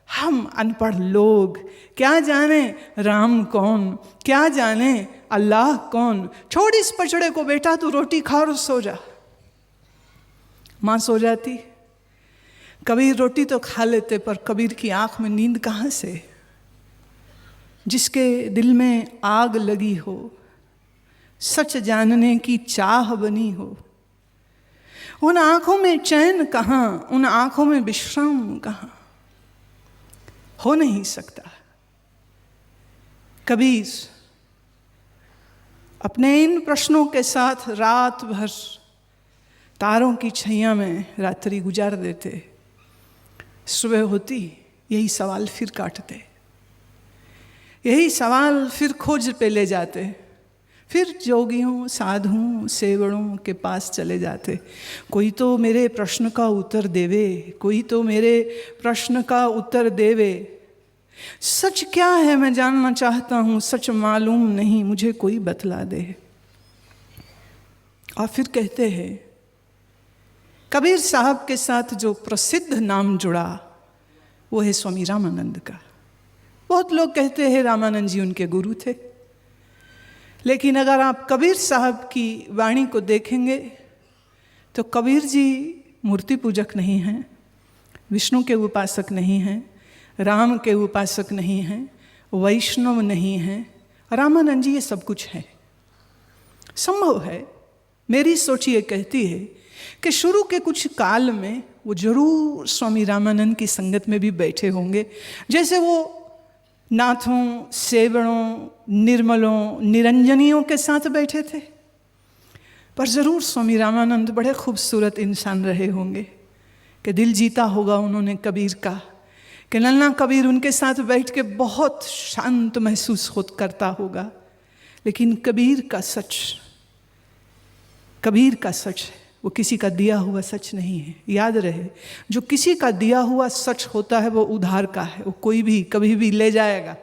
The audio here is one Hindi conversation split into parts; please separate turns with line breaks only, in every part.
हम अनपढ़ लोग क्या जाने राम कौन, क्या जाने अल्लाह कौन। छोड़ इस पचड़े को बेटा, तू रोटी खा और सो जा। माँ सो जाती। कबीर रोटी तो खा लेते, पर कबीर की आंख में नींद कहाँ से। जिसके दिल में आग लगी हो, सच जानने की चाह बनी हो, उन आंखों में चैन कहाँ, उन आंखों में विश्राम कहाँ। हो नहीं सकता। कबीर अपने इन प्रश्नों के साथ रात भर तारों की छैया में रात्रि गुजार देते। सुबह होती यही सवाल फिर काटते, यही सवाल फिर खोज पे ले जाते। फिर जोगियों, साधुओं, सेवड़ों के पास चले जाते। कोई तो मेरे प्रश्न का उत्तर देवे, कोई तो मेरे प्रश्न का उत्तर देवे। सच क्या है मैं जानना चाहता हूँ, सच मालूम नहीं मुझे कोई बतला दे। और फिर कहते हैं, कबीर साहब के साथ जो प्रसिद्ध नाम जुड़ा वो है स्वामी रामानंद का। बहुत लोग कहते हैं रामानंद जी उनके गुरु थे, लेकिन अगर आप कबीर साहब की वाणी को देखेंगे तो कबीर जी मूर्ति पूजक नहीं हैं, विष्णु के उपासक नहीं हैं, राम के उपासक नहीं हैं, वैष्णव नहीं हैं। रामानंद जी ये सब कुछ है। संभव है, मेरी सोच ये कहती है कि शुरू के कुछ काल में वो जरूर स्वामी रामानंद की संगत में भी बैठे होंगे, जैसे वो नाथों, सेवड़ों, निर्मलों, निरंजनियों के साथ बैठे थे। पर ज़रूर स्वामी रामानंद बड़े खूबसूरत इंसान रहे होंगे कि दिल जीता होगा उन्होंने कबीर का, कि नन्ना कबीर उनके साथ बैठ के बहुत शांत महसूस करता होगा। लेकिन कबीर का सच वो किसी का दिया हुआ सच नहीं है। याद रहे, जो किसी का दिया हुआ सच होता है वो उधार का है, वो कोई भी कभी भी ले जाएगा।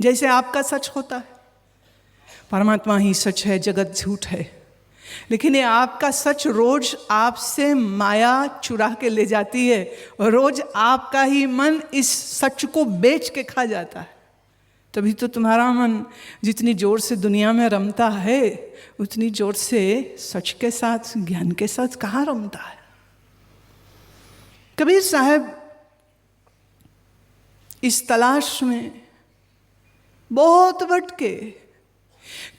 जैसे आपका सच होता है, परमात्मा ही सच है, जगत झूठ है। लेकिन ये आपका सच रोज आपसे माया चुरा के ले जाती है, और रोज आपका ही मन इस सच को बेच के खा जाता है। तभी तो तुम्हारा मन जितनी जोर से दुनिया में रमता है, उतनी जोर से सच के साथ, ज्ञान के साथ कहाँ रमता है। कबीर साहब इस तलाश में बहुत भटके,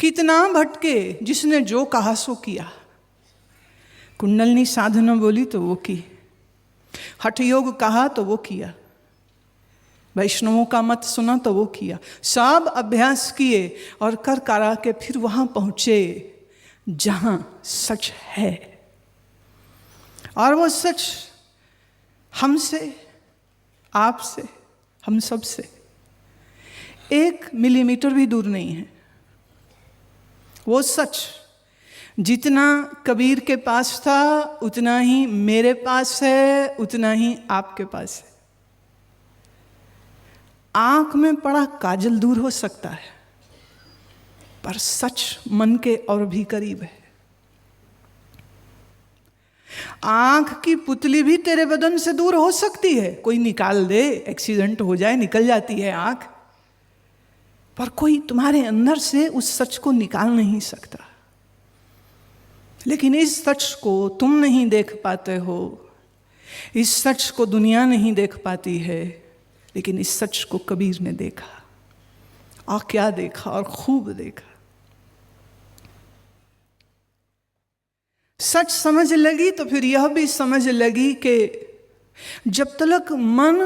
कितना भटके। जिसने जो कहा सो किया। कुंडलनी साधना बोली तो वो की, हठ योग कहा तो वो किया, वैष्णवों का मत सुना तो वो किया। सब अभ्यास किए और कर करा के फिर वहां पहुंचे जहां सच है। और वो सच हमसे, आपसे, हम सब से 1 मिलीमीटर भी दूर नहीं है। वो सच जितना कबीर के पास था उतना ही मेरे पास है, उतना ही आपके पास है। आंख में पड़ा काजल दूर हो सकता है, पर सच मन के और भी करीब है। आंख की पुतली भी तेरे बदन से दूर हो सकती है, कोई निकाल दे, एक्सीडेंट हो जाए, निकल जाती है आंख, पर कोई तुम्हारे अंदर से उस सच को निकाल नहीं सकता। लेकिन इस सच को तुम नहीं देख पाते हो, इस सच को दुनिया नहीं देख पाती है, लेकिन इस सच को कबीर ने देखा। और क्या देखा, और खूब देखा। सच समझ लगी तो फिर यह भी समझ लगी कि जब तक मन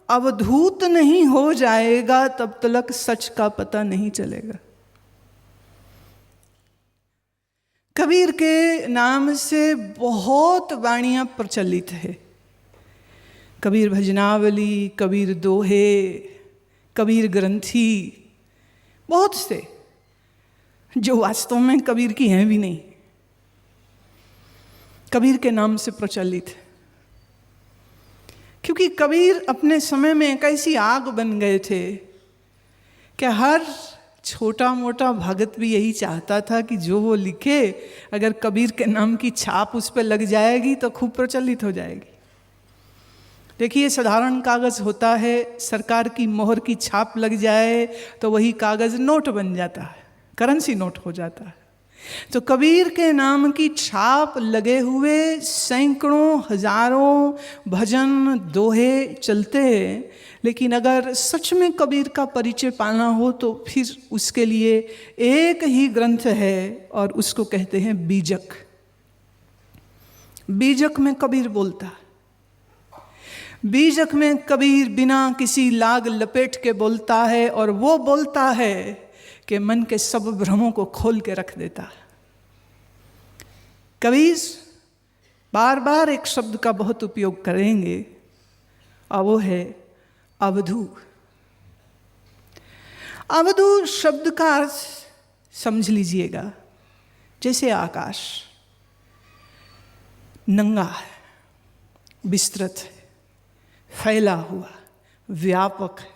अवधूत नहीं हो जाएगा तब तक सच का पता नहीं चलेगा। कबीर के नाम से बहुत वाणियां प्रचलित है। कबीर भजनावली, कबीर दोहे, कबीर ग्रंथी, बहुत से जो वास्तव में कबीर की हैं भी नहीं, कबीर के नाम से प्रचलित है। क्योंकि कबीर अपने समय में एक ऐसी आग बन गए थे कि हर छोटा मोटा भगत भी यही चाहता था कि जो वो लिखे, अगर कबीर के नाम की छाप उस पर लग जाएगी तो खूब प्रचलित हो जाएगी। देखिए, साधारण कागज़ होता है, सरकार की मोहर की छाप लग जाए तो वही कागज़ नोट बन जाता है, करेंसी नोट हो जाता है। तो कबीर के नाम की छाप लगे हुए सैकड़ों हजारों भजन दोहे चलते हैं, लेकिन अगर सच में कबीर का परिचय पाना हो तो फिर उसके लिए एक ही ग्रंथ है और उसको कहते हैं बीजक। बीजक में कबीर बोलता है। बीजक में कबीर बिना किसी लाग लपेट के बोलता है, और वो बोलता है कि मन के सब भ्रमों को खोल के रख देता है। कबीर बार बार एक शब्द का बहुत उपयोग करेंगे और वो है अवधू। अवधू शब्द का अर्थ समझ लीजिएगा, जैसे आकाश नंगा है, विस्तृत है, फैला हुआ, व्यापक है,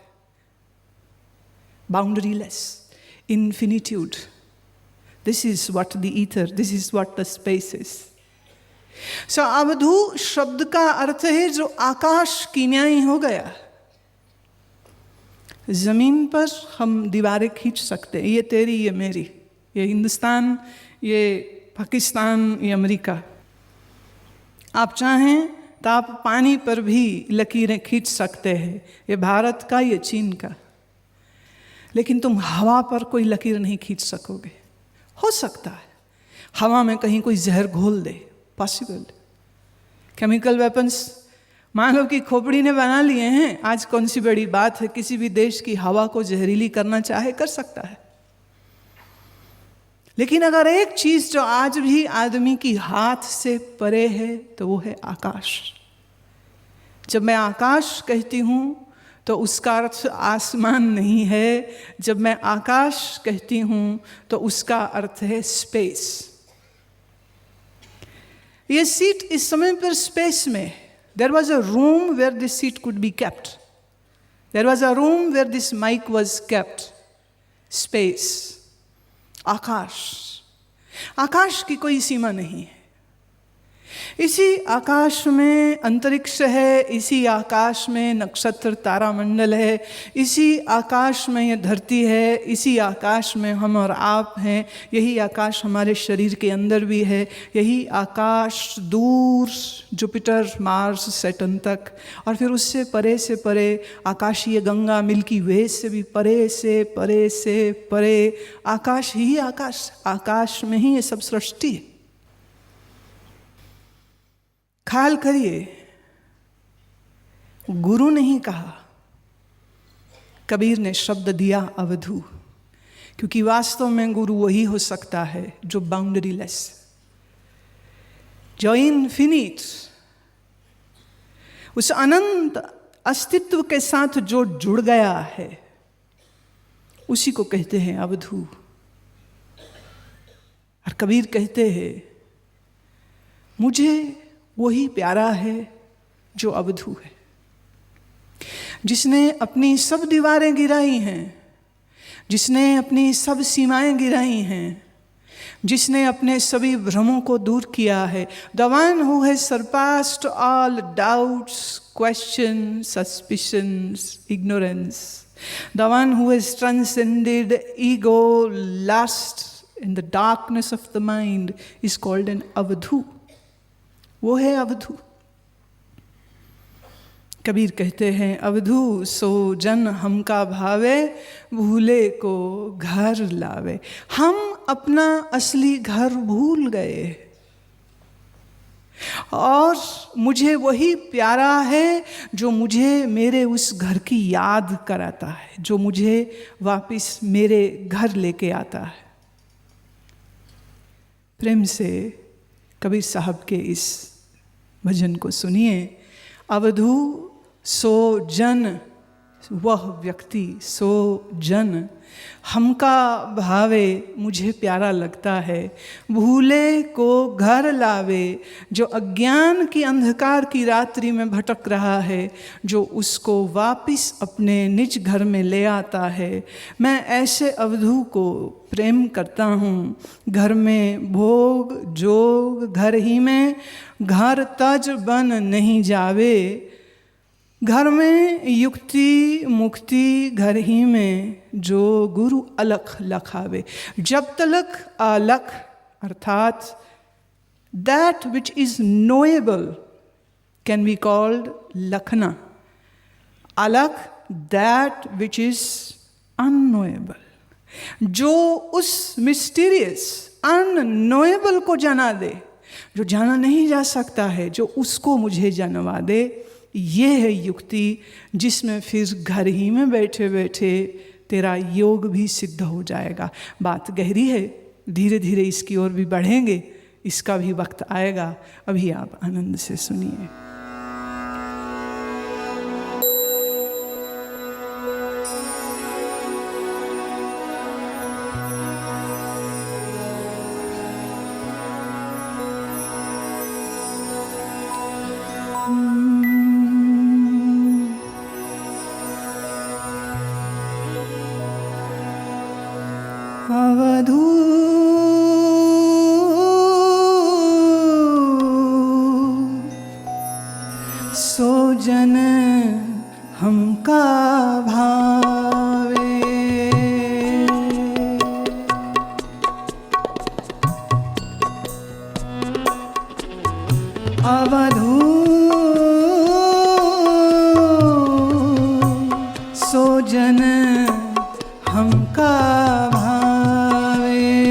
बाउंड्रीलेस, infinitude. This is what the ether, this is what the space is. So Avdhu शब्द का अर्थ है जो आकाश की न्याय हो गया। जमीन पर हम दीवारें खींच सकते हैं, ये तेरी, ये मेरी, ये हिंदुस्तान, ये पाकिस्तान, ये अमेरिका। आप चाहें तो आप पानी पर भी लकीरें खींच सकते हैं, ये भारत का, ये चीन का। लेकिन तुम हवा पर कोई लकीर नहीं खींच सकोगे। हो सकता है हवा में कहीं कोई जहर घोल दे, पॉसिबल। केमिकल वेपन्स मान लो कि खोपड़ी ने बना लिए हैं, आज कौन सी बड़ी बात है, किसी भी देश की हवा को जहरीली करना चाहे कर सकता है। लेकिन अगर एक चीज जो आज भी आदमी की हाथ से परे है तो वो है आकाश। जब मैं आकाश कहती हूँ तो उसका अर्थ आसमान नहीं है, जब मैं आकाश कहती हूँ तो उसका अर्थ है स्पेस। ये सीट इस समय पर स्पेस में, there was a room where this seat could be kept, there was a room where this mike was kept. Space, आकाश, आकाश की कोई सीमा नहीं है। इसी आकाश में अंतरिक्ष है, इसी आकाश में नक्षत्र तारामंडल है, इसी आकाश में ये धरती है, इसी आकाश में हम और आप हैं, यही आकाश हमारे शरीर के अंदर भी है, यही आकाश दूर जुपिटर, मार्स, सैटर्न तक, और फिर उससे परे आकाशीय गंगा, मिल्की वे से भी परे से परे आकाश ही आकाश, आकाश में ही ये सब सृष्टि है। ख्याल करिए, गुरु नहीं कहा, कबीर ने शब्द दिया अवधू, क्योंकि वास्तव में गुरु वही हो सकता है जो बाउंड्रीलेस, जो इनफिनिट, उस अनंत अस्तित्व के साथ जो जुड़ गया है, उसी को कहते हैं अवधू। और कबीर कहते हैं मुझे वही प्यारा है जो अवधू है, जिसने अपनी सब दीवारें गिराई हैं, जिसने अपनी सब सीमाएं गिराई हैं, जिसने अपने सभी भ्रमों को दूर किया है। The one who has surpassed all doubts, questions, suspicions, ignorance. The one who has transcended ego, lust, and the darkness of the mind is called an Avdhu. वो है अवधू। कबीर कहते हैं अवधू सो जन हमका भावे, भूले को घर लावे। हम अपना असली घर भूल गए और मुझे वही प्यारा है जो मुझे मेरे उस घर की याद कराता है, जो मुझे वापस मेरे घर लेके आता है। प्रेम से कबीर साहब के इस भजन को सुनिए। अवधू सो जन, वह व्यक्ति, सो जन हमका भावे, मुझे प्यारा लगता है, भूले को घर लावे, जो अज्ञान की अंधकार की रात्रि में भटक रहा है, जो उसको वापस अपने निज घर में ले आता है। मैं ऐसे अवधू को प्रेम करता हूँ। घर में भोग जोग घर ही में, घर तज बन नहीं जावे, घर में युक्ति मुक्ति घर ही में जो गुरु अलख लखावे। जब तलक अलख अर्थात that which is knowable can be called लखना, अलख दैट विच इज अननोएबल। जो उस मिस्टीरियस अननोएबल को जाना दे, जो जाना नहीं जा सकता है, जो उसको मुझे जानवा दे, ये है युक्ति, जिसमें फिर घर ही में बैठे बैठे तेरा योग भी सिद्ध हो जाएगा। बात गहरी है, धीरे धीरे इसकी ओर भी बढ़ेंगे, इसका भी वक्त आएगा। अभी आप आनंद से सुनिए। अवधू सोजन हमका भावे, अवधू सोजन हमका भावे।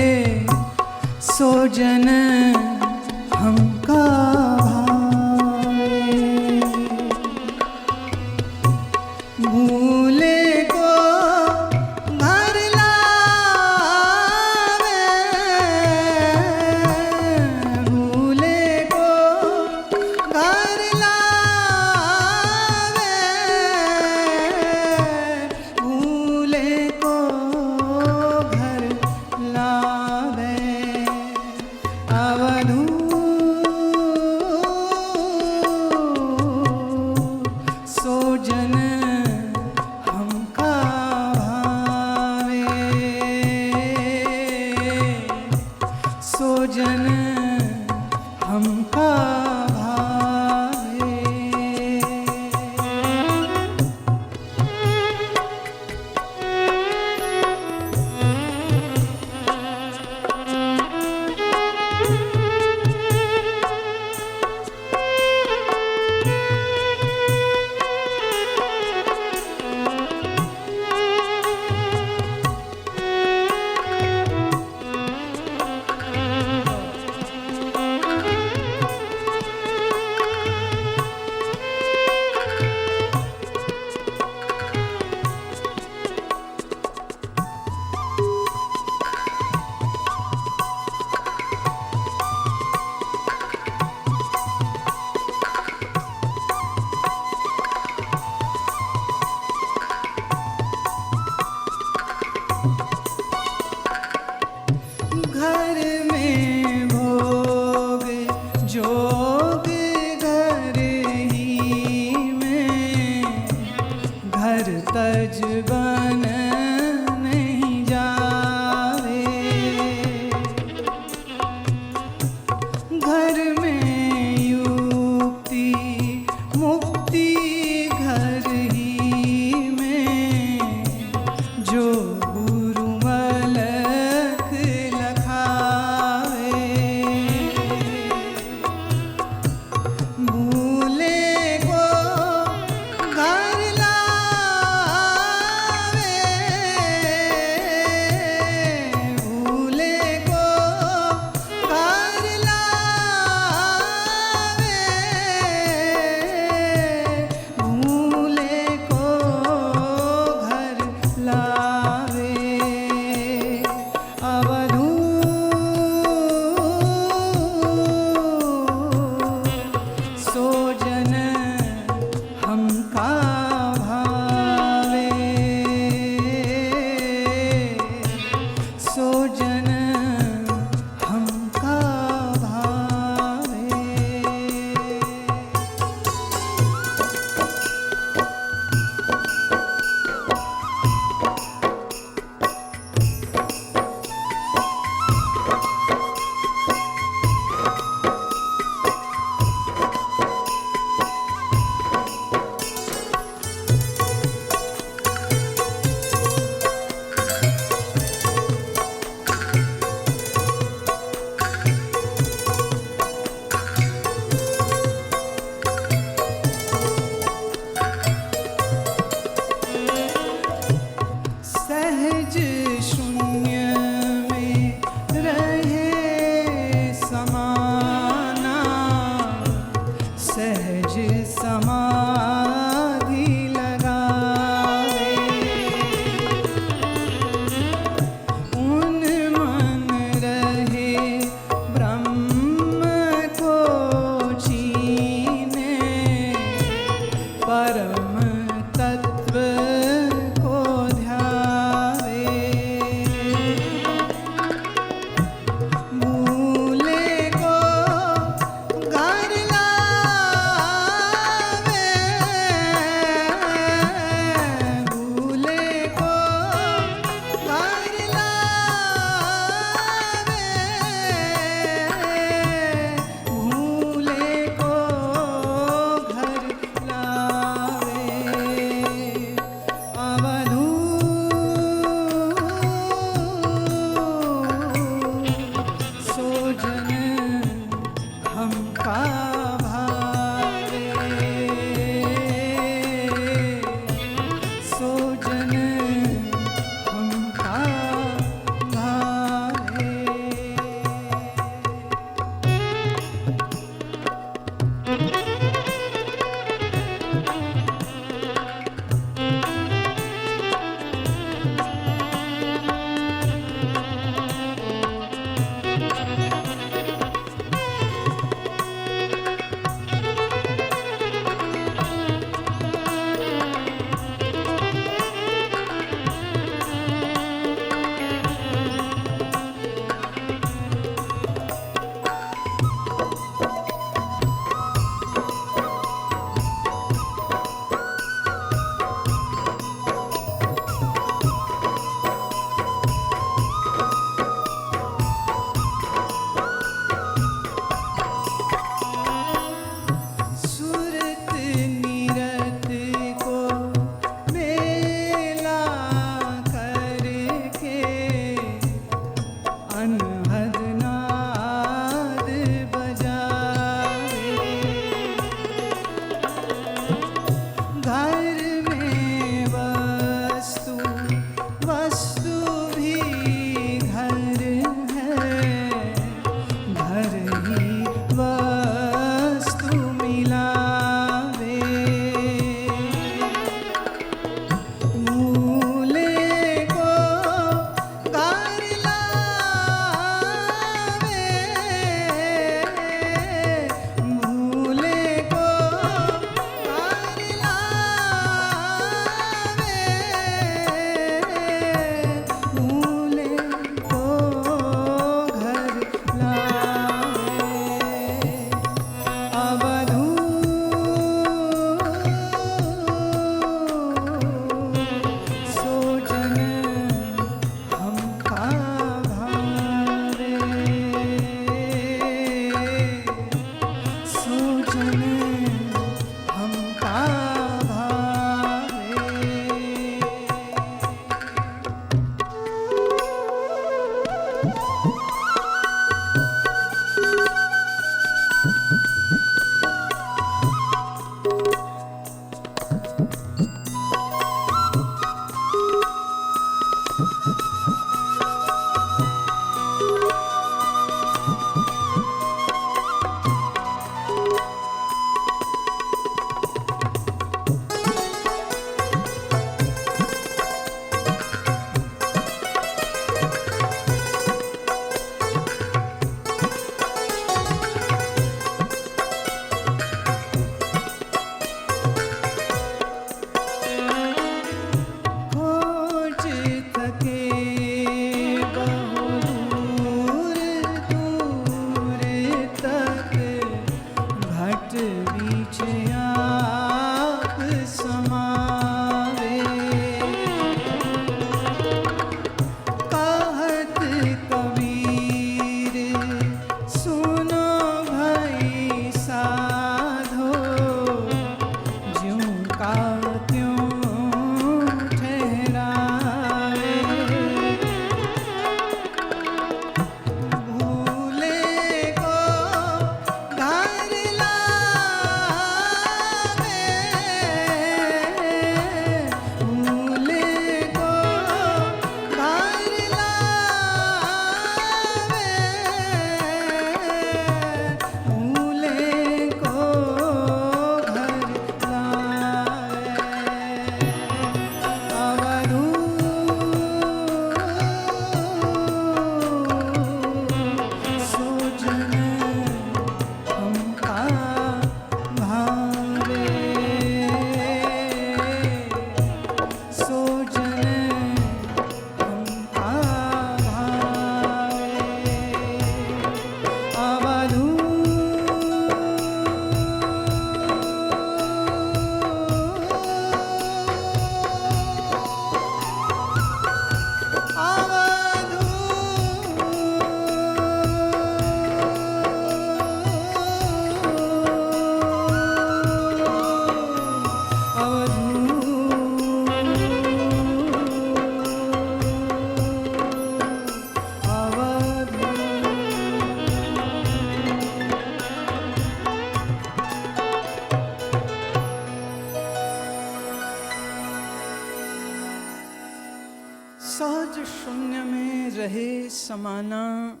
सहज शून्य में रहे समाना,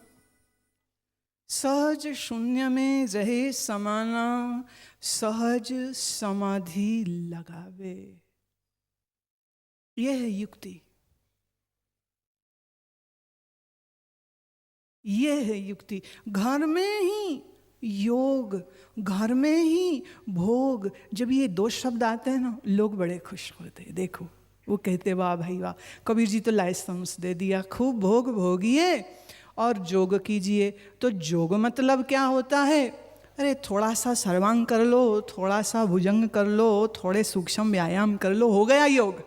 सहज शून्य में रहे समाना, सहज समाधि लगावे। यह है युक्ति, यह है युक्ति। घर में ही योग, घर में ही भोग, जब ये दो शब्द आते हैं ना, लोग बड़े खुश होते हैं। देखो वो कहते वाह भाई वाह, कबीर जी तो लाइसेंस दे दिया, खूब भोग भोगिए और जोग कीजिए। तो जोग मतलब क्या होता है? अरे थोड़ा सा सर्वांग कर लो, थोड़ा सा भुजंग कर लो, थोड़े सूक्ष्म व्यायाम कर लो, हो गया योग।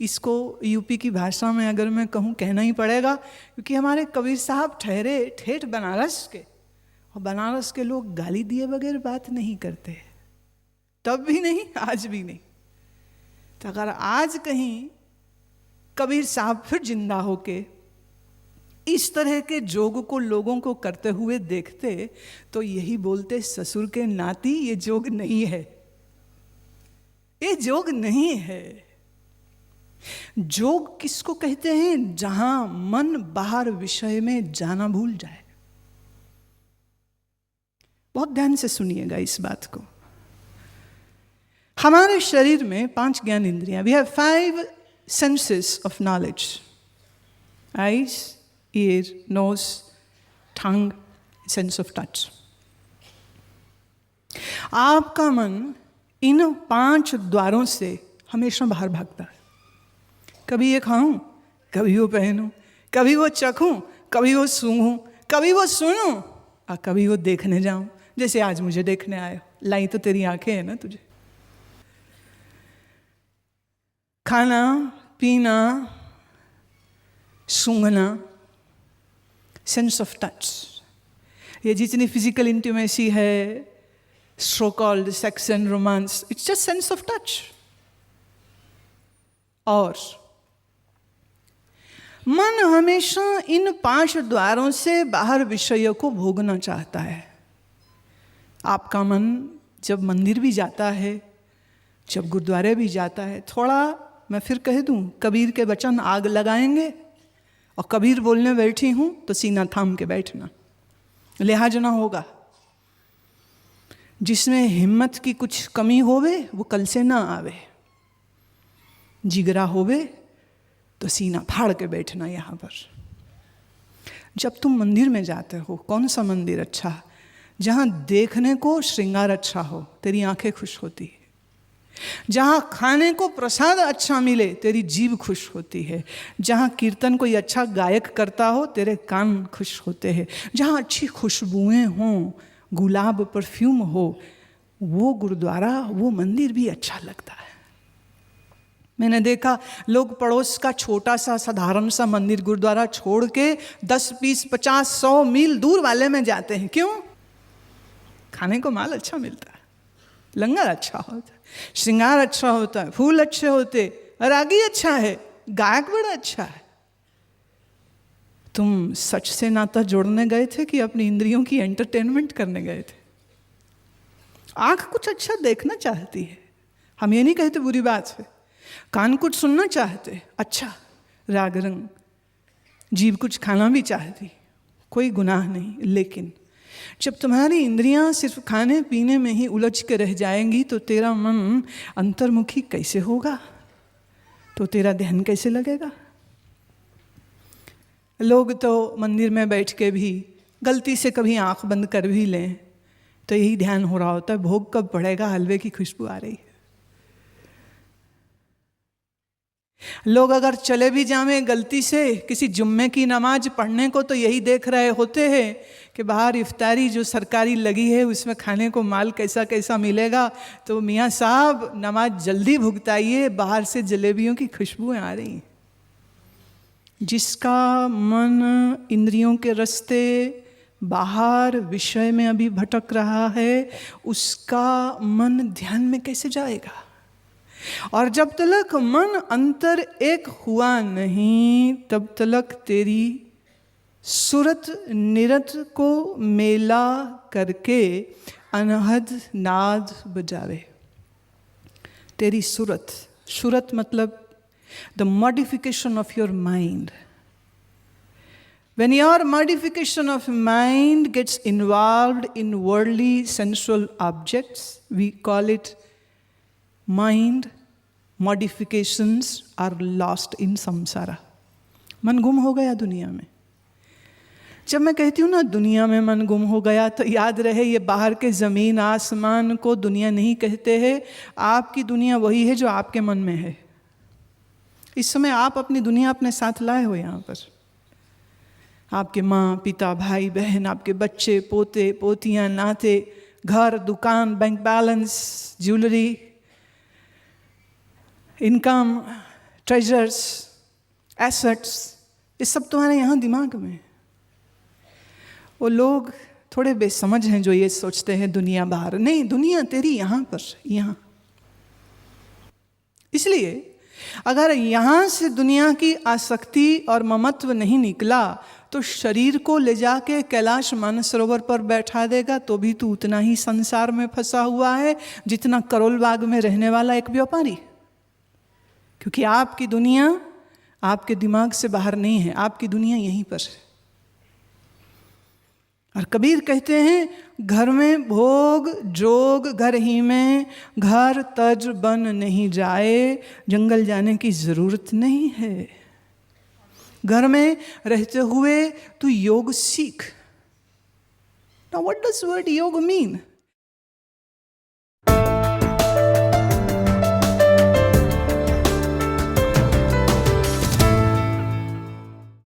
इसको यूपी की भाषा में अगर मैं कहूँ, कहना ही पड़ेगा, क्योंकि हमारे कबीर साहब ठहरे ठेठ बनारस के, और बनारस के लोग गाली दिए बगैर बात नहीं करते, तब भी नहीं, आज भी नहीं। तो अगर आज कहीं कबीर साहब फिर जिंदा होके इस तरह के जोग को लोगों को करते हुए देखते, तो यही बोलते, ससुर के नाती ये जोग नहीं है, ये जोग नहीं है। जोग किसको कहते हैं? जहां मन बाहर विषय में जाना भूल जाए। बहुत ध्यान से सुनिएगा इस बात को। हमारे शरीर में 5 ज्ञान इंद्रियां, we have 5 senses of knowledge, eyes, ear, nose, tongue, sense of touch. आपका मन इन 5 द्वारों से हमेशा बाहर भागता है। कभी ये खाऊं, कभी वो पहनूं, कभी वो चखूं, कभी वो सूंघूं, कभी वो सुनूं, और कभी वो देखने जाऊं। जैसे आज मुझे देखने आए, लाई तो तेरी आंखें हैं ना तुझे। खाना, पीना, सूंघना, सेंस ऑफ टच, ये जितनी फिजिकल इंटीमेसी है, so called sex and romance, it's just sense of touch. और मन हमेशा इन 5 द्वारों से बाहर विषयों को भोगना चाहता है। आपका मन जब मंदिर भी जाता है, जब गुरुद्वारे भी जाता है, थोड़ा मैं फिर कह दूं, कबीर के वचन आग लगाएंगे, और कबीर बोलने बैठी हूं तो सीना थाम के बैठना, लिहाज ना होगा। जिसमें हिम्मत की कुछ कमी होवे वो कल से ना आवे, जिगरा होवे तो सीना फाड़ के बैठना। यहाँ पर जब तुम मंदिर में जाते हो, कौन सा मंदिर अच्छा? जहाँ देखने को श्रृंगार अच्छा हो, तेरी आंखें खुश होती है। जहाँ खाने को प्रसाद अच्छा मिले, तेरी जीभ खुश होती है। जहाँ कीर्तन कोई अच्छा गायक करता हो, तेरे कान खुश होते हैं। जहाँ अच्छी खुशबुएं हों, गुलाब परफ्यूम हो, वो गुरुद्वारा, वो मंदिर भी अच्छा लगता है। मैंने देखा लोग पड़ोस का छोटा सा साधारण सा मंदिर गुरुद्वारा छोड़ के 10, 20, 50, 100 मील दूर वाले में जाते हैं। क्यों? खाने को माल अच्छा मिलता है, लंगर अच्छा होता है, श्रृंगार अच्छा होता है, फूल अच्छे होते, रागी अच्छा है, गायक बड़ा अच्छा है। तुम सच से नाता जोड़ने गए थे कि अपनी इंद्रियों की एंटरटेनमेंट करने गए थे? आंख कुछ अच्छा देखना चाहती है, हम ये नहीं कहते बुरी बात है। कान कुछ सुनना चाहते, अच्छा राग रंग, जीभ कुछ खाना भी चाहती, कोई गुनाह नहीं। लेकिन जब तुम्हारी इंद्रियां सिर्फ खाने पीने में ही उलझ के रह जाएंगी, तो तेरा मन अंतर्मुखी कैसे होगा? तो तेरा ध्यान कैसे लगेगा? लोग तो मंदिर में बैठ के भी गलती से कभी आंख बंद कर भी लें तो यही ध्यान हो रहा होता है, भोग कब पड़ेगा, हलवे की खुशबू आ रही है। लोग अगर चले भी जावें गलती से किसी जुम्मे की नमाज पढ़ने को, तो यही देख रहे होते हैं कि बाहर इफ्तारी जो सरकारी लगी है उसमें खाने को माल कैसा कैसा मिलेगा। तो मियाँ साहब नमाज जल्दी भुगताइए, बाहर से जलेबियों की खुशबुएं आ रही हैं। जिसका मन इंद्रियों के रास्ते बाहर विषय में अभी भटक रहा है, उसका मन ध्यान में कैसे जाएगा? और जब तलक मन अंतर एक हुआ नहीं, तब तलक तेरी सुरत निरत को मेला करके अनहद नाद बजावे। तेरी सुरत, सुरत मतलब the modification of your mind. When your modification of mind gets involved in worldly sensual objects, we call it mind modifications are lost in samsara. मन गुम हो गया दुनिया में. जब मैं कहती हूँ ना दुनिया में मन गुम हो गया, तो याद रहे ये बाहर के ज़मीन आसमान को दुनिया नहीं कहते हैं. आपकी दुनिया वही है जो आपके मन में है. इस समय आप अपनी दुनिया अपने साथ लाए हो यहाँ पर. आपके माँ पिता भाई बहन, आपके बच्चे पोते पोतियाँ, नाते, घर, दुकान, bank balance, jewellery, income, treasures, assets, ये सब तुम्हारे यहाँ दिमाग में. वो लोग थोड़े बेसमझ हैं जो ये सोचते हैं दुनिया बाहर. नहीं, दुनिया तेरी यहाँ पर, यहाँ. इसलिए अगर यहाँ से दुनिया की आसक्ति और ममत्व नहीं निकला तो शरीर को ले जाके कैलाश मानसरोवर पर बैठा देगा तो भी तू उतना ही संसार में फंसा हुआ है जितना करोल बाग में रहने वाला एक व्यापारी. क्योंकि आपकी दुनिया आपके दिमाग से बाहर नहीं है, आपकी दुनिया यहीं पर है. और कबीर कहते हैं घर में भोग जोग घर ही में, घर तज बन नहीं जाए, जंगल जाने की जरूरत नहीं है. घर में रहते हुए तू योग सीख. Now what does word योग mean?